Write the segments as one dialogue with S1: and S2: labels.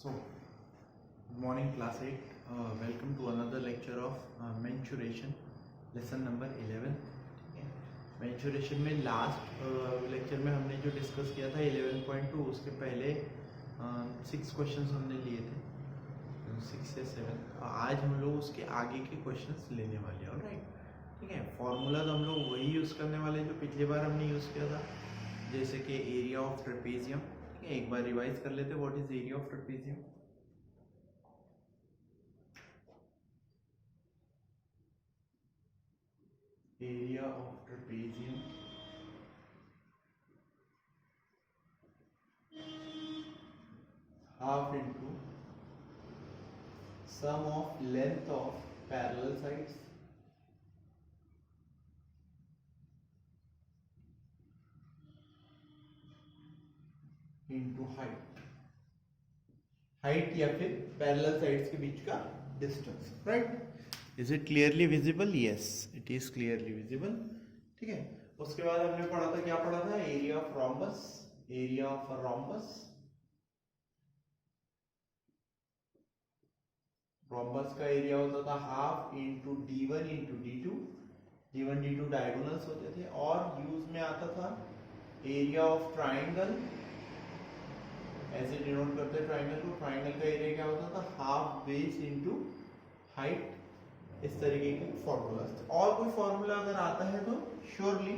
S1: So, good morning class 8. Welcome to another lecture of mensuration, lesson number 11. mensuration में last lecture में हमने जो discuss किया था 11.2, उसके पहले 6 क्वेश्चंस हमने लिए थे, 6 से 7. आज हम लोग उसके आगे के क्वेश्चंस लेने वाले हैं. ऑलराइट, ठीक है. फॉर्मूलाज हम लोग वही यूज़ करने वाले जो पिछली बार हमने यूज़ किया था, जैसे कि एरिया ऑफ ट्रेपेजियम. एक बार रिवाइज कर लेते. What is area of trapezium? Area of trapezium half into sum of length of parallel sides into height या फिर पैरेलल साइड्स के बीच का distance. Right. Is it clearly visible? Yes, it is clearly visible. ठीक है. उसके बाद हमने पढ़ा था, क्या पढ़ा था? Area of rhombus. Area of rhombus, rhombus का एरिया होता था half into d1 into d2. d1 d2 diagonals होते थे. और यूज में आता था एरिया ऑफ ट्राइंगल. ऐसे डिनोट करते ट्राइंगल को. ट्राइंगल का एरिया क्या होता था? Half base into height. इस तरीके के फॉर्मूलाज. और कोई फॉर्मूला अगर आता है तो surely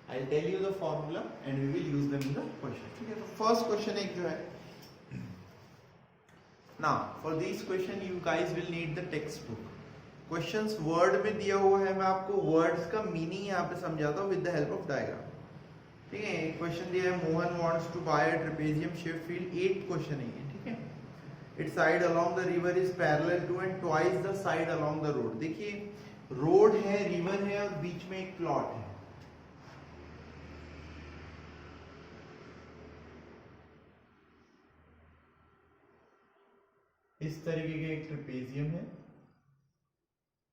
S1: I tell you the formula and we will use them in the question. ठीक है. तो फर्स्ट क्वेश्चन एक जो है, now for this question you guys will need the textbook. Questions word में दिया हुआ है. मैं आपको वर्ड्स का मीनिंग यहाँ पे समझाता हूँ with the help of diagram. ठीक है. एक क्वेश्चन दिया है, Mohan wants to buy a trapezium shape field. 8 question है ये. ठीक है. Its side along the river is parallel to and twice the side along the road. देखिए, रोड है, रिवर है और बीच में एक प्लॉट है. इस तरीके के एक ट्रेपेजियम है.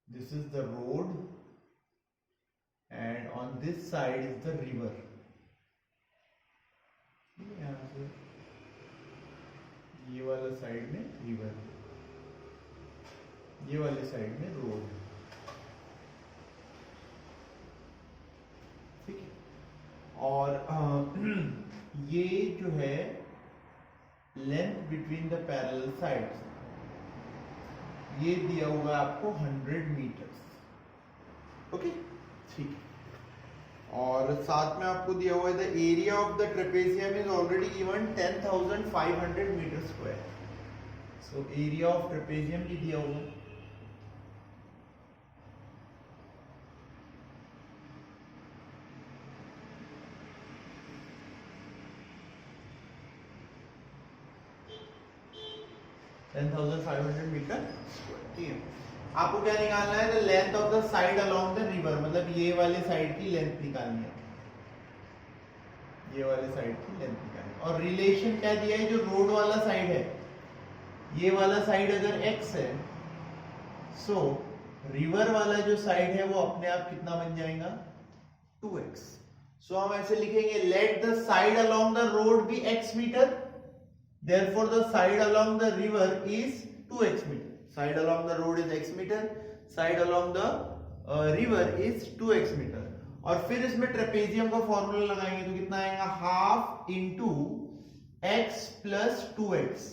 S1: This is the road and on this side is the river. यहां से ये वाला साइड में रिवर, ये वाले साइड में रोड है. ठीक है. और ये जो है length between the parallel sides, ये दिया हुआ है आपको 100 मीटर्स. ओके. ठीक है. और साथ में आपको दिया हुआ है the area of the trapezium is already given 10,500 metre square. So area of trapezium भी दिया हुआ है. Metre square. ठीक है. आपको क्या निकालना है? The length of the side along the river. मतलब ये वाले साइड की लेंथ निकालनी है. ये वाले साइड की लेंथ निकालनी है. और रिलेशन क्या दिया है? जो रोड वाला साइड है, ये वाला साइड अगर x है, सो रिवर वाला जो साइड है वो अपने आप कितना बन जाएगा? 2x. सो हम ऐसे लिखेंगे, let the side along the road be x metre, therefore the side along the river is 2x meter. Side along the road is x meter, side along the river is 2x meter. और फिर इसमें trapezium का formula लगाएंगे तो कितना आएगा? Half into x plus 2x,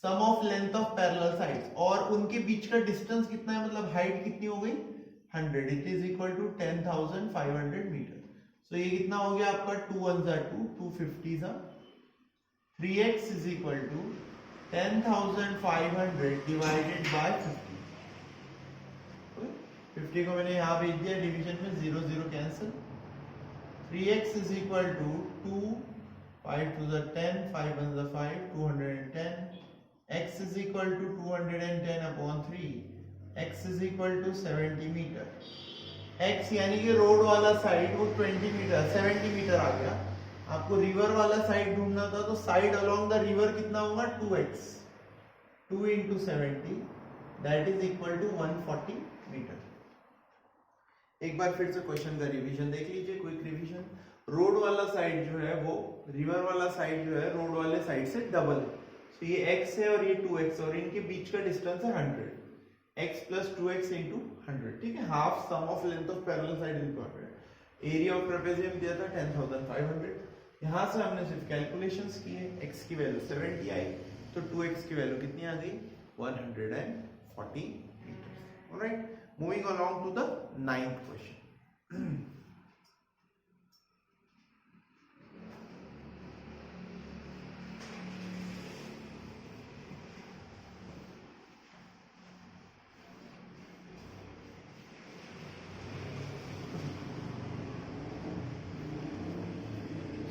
S1: sum of length of parallel sides. और उनके बीच का डिस्टेंस कितना है? मतलब हाइट कितनी हो गई? 100. It is equal to 10,500 metre. So ये कितना हो गया आपका? 2 1 जा 2, 250 जा 3x is equal to 10,500 divided by 50. 50 को मैंने यहाँ भेज दिया डिवीजन में, 0 0 cancel. 3x is equal to 2, 5 to the 10, 5 1 the 5, 210. x is equal to 210 upon 3. x is equal to 70 metre. x यानी कि रोड वाला साइड वो 20 मीटर 70 मीटर आ गया. आपको रिवर वाला साइड ढूंढना था, तो साइड अलोंग द रिवर कितना होगा? 2x. 2 into 70 that is equal to 140 metre. एक बार फिर से क्वेश्चन का रिवीजन देख लीजिए, क्विक रिवीजन. रोड वाला साइड जो है वो रिवर वाला साइड जो है रोड वाले साइड से डबल है. तो ये x है और ये 2x और इनके बीच का डिस्टेंस है 100, x प्लस 2x इंटू 100, ठीक है, half sum of length of parallel side into 100। Area of trapezium दिया था 10,500। यहाँ से हमने सिर्फ कैलकुलेशंस की है, x की वैल्यू 70 आई, तो 2x की वैल्यू कितनी आ गई 140 metre. Alright, moving along to the 9th question.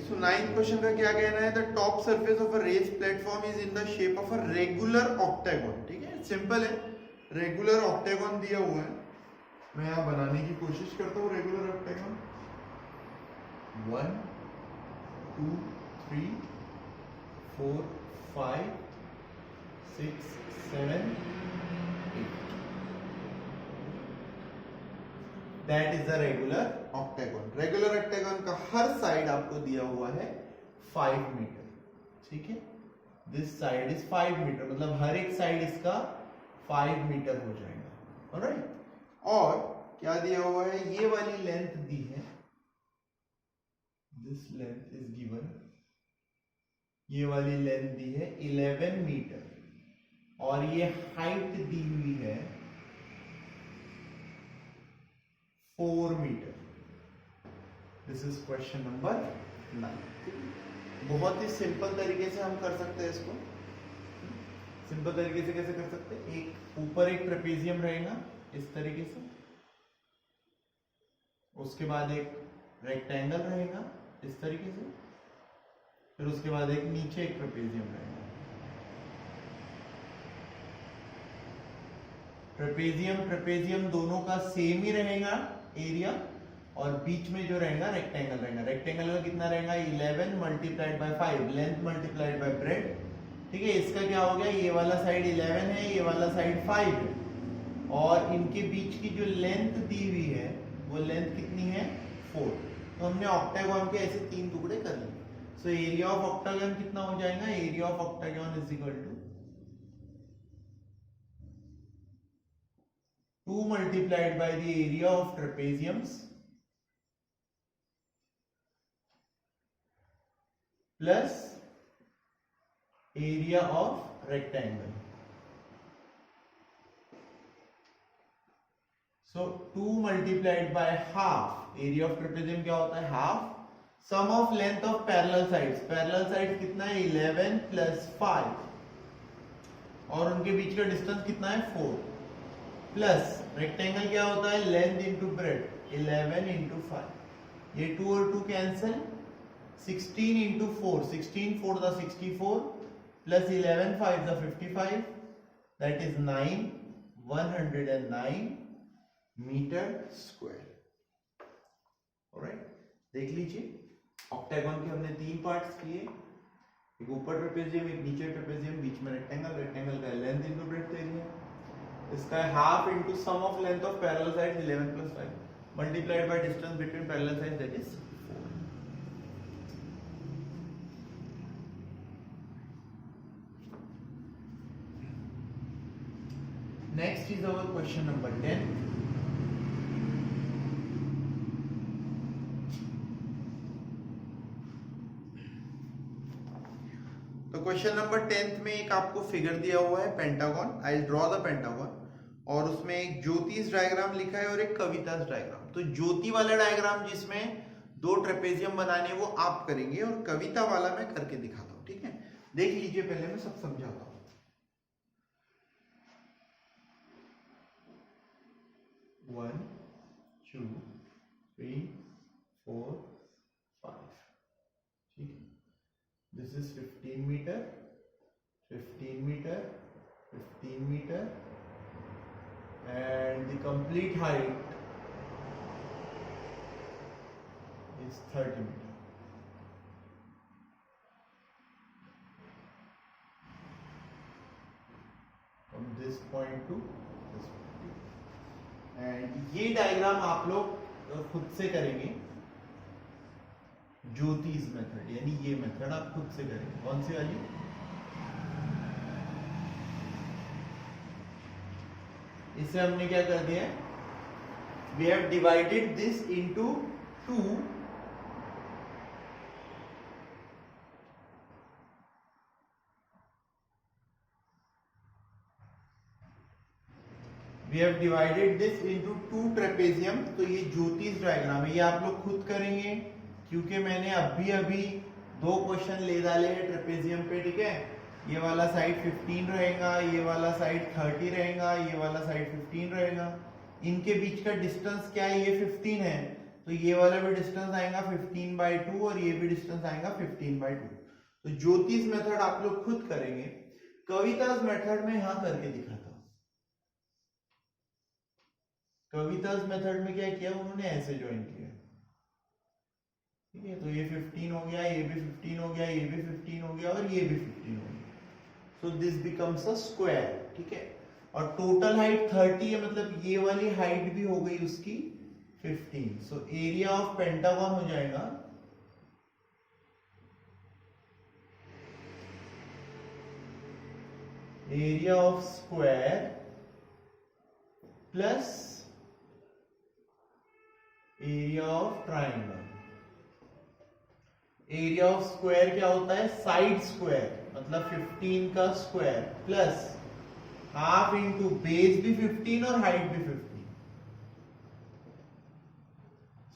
S1: So 9th question का क्या कहना है, the top surface of a raised platform is in the shape of a regular octagon. ठीक है, सिंपल है, रेगुलर ऑक्टेगन दिया हुआ है, मैं यहां बनाने की कोशिश करता हूं। Regular ऑक्टेगन 1 2 3 4 5 6 7 8, that is the regular ऑक्टेगन। Regular ऑक्टेगन का हर साइड आपको दिया हुआ है 5 मीटर, ठीक है, दिस साइड इज 5 मीटर, मतलब हर एक साइड इसका 5 मीटर हो जाएगा। ऑलराइट, और क्या दिया हुआ है, ये वाली लेंथ दी है, दिस लेंथ इज गिवन, ये वाली लेंथ दी है 11 मीटर और ये हाइट दी हुई है 4 metre. This is question number 9। बहुत ही सिंपल तरीके से हम कर सकते हैं इसको। सिंपल तरीके से कैसे कर सकते हैं, एक ऊपर एक ट्रेपेजियम रहेगा इस तरीके से, उसके बाद एक रेक्टेंगल रहेगा इस तरीके से, फिर उसके बाद एक नीचे एक ट्रेपेजियम रहेगा। ट्रेपेजियम दोनों का सेम ही रहेगा एरिया, और बीच में जो रहेगा रेक्टेंगल रहेगा। रेक्टेंगल का कितना रहेगा 11 multiplied by 5, length multiplied by breadth. ठीक है, इसका क्या हो गया, ये वाला साइड 11 है, ये वाला साइड 5 है, और इनके बीच की जो लेंथ दी हुई है वो लेंथ कितनी है 4। तो हमने ऑक्टागन के ऐसे 3 टुकड़े कर लिए। सो एरिया ऑफ ऑक्टागन कितना हो जाएगा, area of octagon is equal to 2 multiplied by the area of trapeziums plus area of rectangle. So 2 multiplied by half, area of trapezium क्या होता है half, sum of length of parallel sides, parallel sides कितना है 11 plus 5, और उनके बीच का distance कितना है 4, प्लस रेक्टेंगल क्या होता है लेंथ इंटू ब्रेड्थ 11 इंटू 5, ये 2 और 2 cancel, 16 into 4, 16 4 the 64 plus 11 5 the 55, that is 9, 109 metre square. Alright, देख लीजिए ऑक्टागन के हमने 3 पार्ट्स किए, एक ऊपर ट्रेपेजियम एक नीचे ट्रेपेजियम, बीच में रेक्टेंगल, रेक्टेंगल का लेंथ इंटू ब्रेड्थ एरिया, इसका half into sum of length of parallel sides 11 plus 5 multiplied by distance between parallel sides that is 4। Next is our question number 10। तो क्वेश्चन नंबर 10 में एक आपको figure दिया हुआ है pentagon, I draw the pentagon, और उसमें एक ज्योतिष डायग्राम लिखा है और एक कवितास डायग्राम। तो ज्योति वाला डायग्राम जिसमें 2 ट्रेपेजियम बनाने वो आप करेंगे, और कविता वाला मैं करके दिखाता हूं। ठीक है, देख लीजिए, पहले मैं सब समझाता हूं। वन 2 3 4 5, ठीक है, this is 15 meter 15 meter 15 meter and the complete height is 30 meter. From this point to this point, and ये डायग्राम आप लोग खुद से करेंगे, ज्योतिष मेथड, यानी ये मेथड आप खुद से करेंगे। कौन सी वाली, इसे हमने क्या कर दिया, we have divided this into 2, we have divided this into 2 trapezium. तो ये ज्योतिष डायग्राम है, ये आप लोग खुद करेंगे क्योंकि मैंने अभी अभी 2 क्वेश्चन ले डाले हैं ट्रेपेजियम पे, ठीक है। ये वाला साइड 15 रहेगा, ये वाला साइड 30 रहेगा, ये वाला साइड 15 रहेगा। इनके बीच का डिस्टेंस क्या है, ये 15 है, तो ये वाला भी डिस्टेंस आएगा 15/2 और ये भी डिस्टेंस आएगा 15/2। तो ज्योतिष मेथड आप लोग खुद करेंगे। कविताज मेथड में यहां करके दिखाता हूं। कविताज मेथड में क्या किया उन्होंने, ऐसे ज्वाइन किया, ठीक है। तो ये 15 हो गया, ये भी 15 हो गया, ये भी 15 हो गया और ये भी 15 हो गया। So this becomes a square, ठीक है। और टोटल हाइट 30 है, मतलब ये वाली हाइट भी हो गई उसकी 15। सो एरिया ऑफ पेंटागन हो जाएगा area of square plus area of triangle. Area of square क्या होता है, साइड स्क्वायर, मतलब 15 का square plus half into base भी 15 और हाइट भी 15।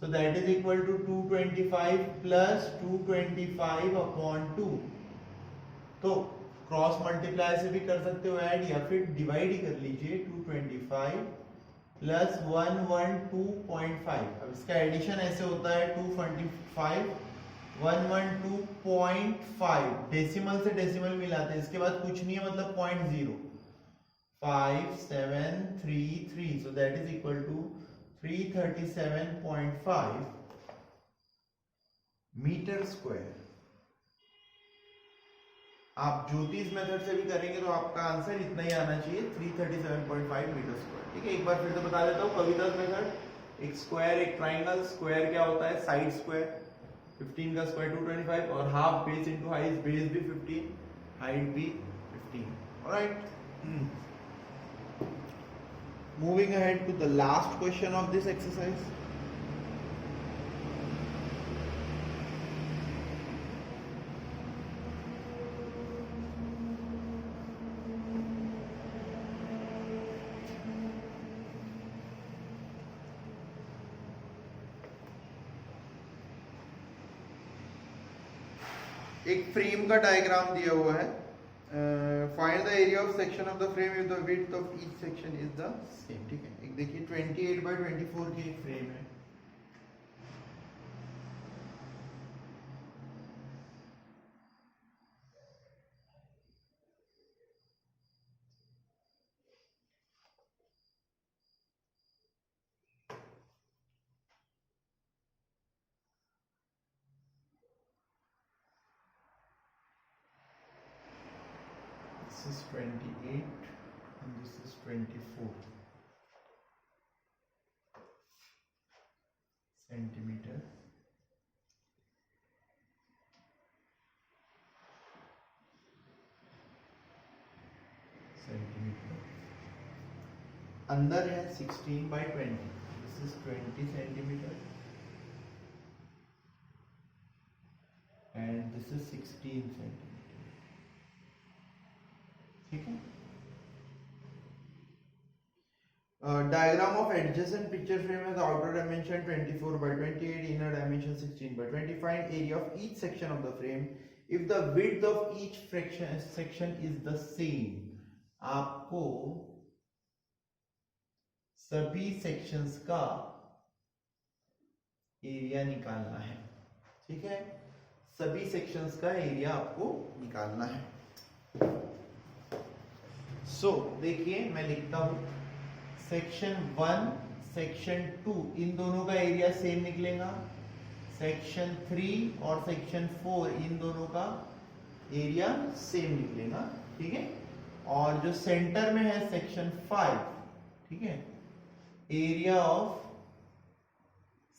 S1: So that is equal to 225 plus 225 upon 2। तो क्रॉस मल्टीप्लाई से भी कर सकते हो ऐड, या फिर डिवाइड ही कर लीजिए। 225 प्लस 112.5। अब इसका एडिशन ऐसे होता है 225 112.5, डेसिमल से डेसिमल मिलाते हैं, इसके बाद कुछ नहीं है, मतलब 0.05733। So that is equal to 337.5 metre square. आप ज्योतिष मेथड से भी करेंगे तो आपका आंसर इतना ही आना चाहिए, 337.5 मीटर स्क्वायर, ठीक है। एक बार फिर से बता देता हूँ कविताज मेथड, एक स्क्वायर एक ट्राइंगल। स्क्वायर क्या होता है, साइड स्क्वायर, 15 का स्क्वायर 225 और half base into height, base भी 15 हाइट भी 15। Alright, moving ahead to the last question of this exercise। एक फ्रेम का डायग्राम दिया हुआ है। Find the area of section of the frame if the width of each section is the same, ठीक है। एक देखिए 28/24 की एक फ्रेम है। This is 28 and this is 24 centimeter। अंदर है 16/20, this is 20 centimetre and this is 16 centimetre, ठीक है। Diagram of adjacent picture frame has outer dimension 24/28, inner dimension 16/20. Find area of each section of the frame if the width of each section is the same। आपको सभी sections का area निकालना है, ठीक है। सभी सेक्शंस का एरिया आपको निकालना है। सो देखिए मैं लिखता हूं, सेक्शन 1 सेक्शन 2 इन दोनों का एरिया सेम निकलेगा। सेक्शन 3 और सेक्शन 4 इन दोनों का एरिया सेम निकलेगा, ठीक है। और जो सेंटर में है सेक्शन 5, ठीक है, area of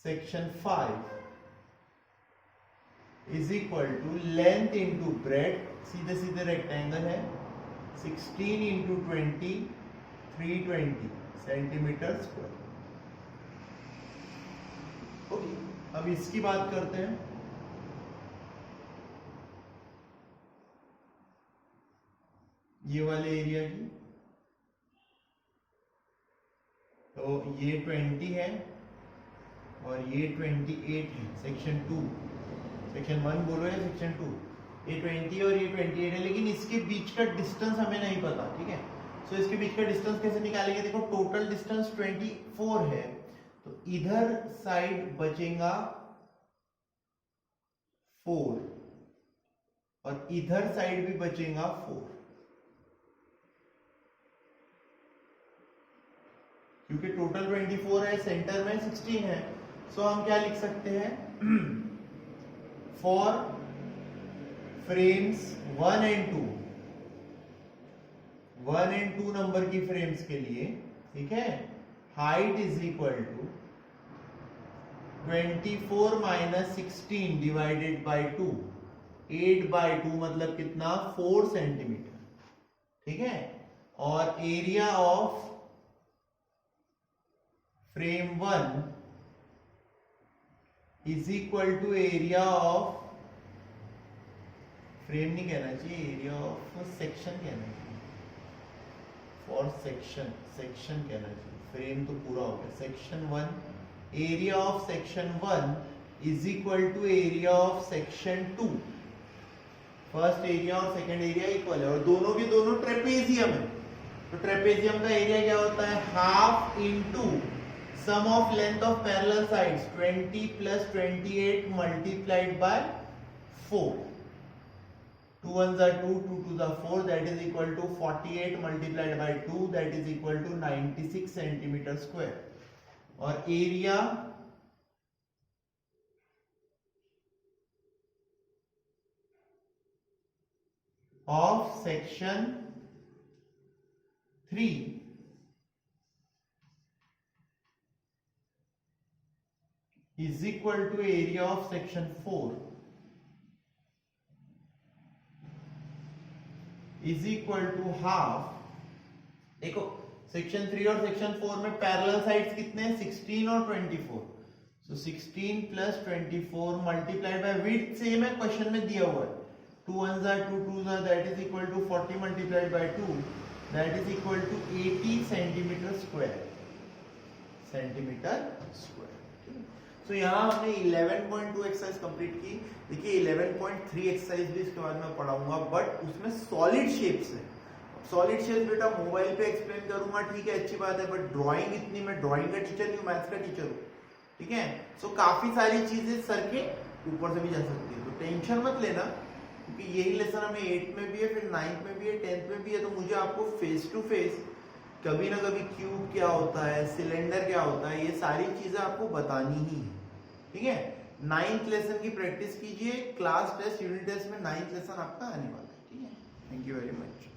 S1: section 5 is equal to length into breadth, सीधे सीधे रेक्टेंगल है, 16 इंटू 20 320 सेंटीमीटर स्क्वायर। ओके, अब इसकी बात करते हैं। ये वाले एरिया की, तो ये 20 है और ये 28 है, सेक्शन 2, सेक्शन 1 बोलो या सेक्शन 2, ये 20 और ये 28 है, लेकिन इसके बीच का डिस्टेंस हमें नहीं पता, ठीक है। सो इसके बीच का डिस्टेंस कैसे निकालेंगे? देखो टोटल डिस्टेंस 24 है, तो इधर साइड बचेगा 4 और इधर साइड भी बचेगा 4, क्योंकि टोटल 24 है, सेंटर में 16 है। सो हम क्या लिख सकते हैं? For frames 1 and 2, 1 and 2 number की फ्रेम्स के लिए, ठीक है, height is equal to 24 minus 16 divided by 2, 8/2 मतलब कितना? 4 सेंटीमीटर, ठीक है। और area of frame 1 is equal to area of, frame नहीं कहना चाहिए, एरिया ऑफ सेक्शन कहना चाहिए, फॉर सेक्शन, सेक्शन कहना चाहिए, फ्रेम तो पूरा हो गया। Section 1, area of section 1 is equal to area of section 2। First area और सेकंड एरिया इक्वल है और दोनों के दोनों ट्रेपेजियम है, तो ट्रेपेजियम का एरिया क्या होता है? Half into sum of length of parallel sides 20 plus 28 multiplied by 4, 2 1s are 2, 2 2s are 4, that is equal to 48 multiplied by 2, that is equal to 96 centimetre square. और area of section 3 is equal to area of section 4 is equal to half। देखो section 3 और section 4 में parallel sides कितने हैं? 16 और 24, सो 16 plus 24 multiplied by width same है, question में दिया हुआ है, 2 1s are 2, 2s are, that is equal to 40 multiplied by 2, that is equal to 80 centimetre square, centimetre square. तो यहाँ हमने 11.2 एक्सरसाइज कंप्लीट की। देखिए 11.3 एक्सरसाइज भी इसके बाद में पढ़ाऊंगा, बट उसमें सॉलिड शेप्स है। सॉलिड शेप्स बेटा मोबाइल पे एक्सप्लेन करूंगा, ठीक है, अच्छी बात है, बट ड्राइंग इतनी, मैं ड्राइंग का टीचर नहीं हूँ, मैथ्स का टीचर हूँ, ठीक है। सो काफी सारी चीजें सर के ऊपर से भी जा सकती है, तो टेंशन मत लेना, क्योंकि यही लेसन हमें 8th में भी है, फिर 9th में भी है, 10th में भी है, तो मुझे आपको फेस टू फेस कभी ना कभी क्यूब क्या होता है, सिलेंडर क्या होता है, ये सारी चीजें आपको बतानी ही है, ठीक है। 9th लेसन की प्रैक्टिस कीजिए, क्लास टेस्ट यूनिट टेस्ट में 9th लेसन आपका आने वाला है, ठीक है। Thank you very much.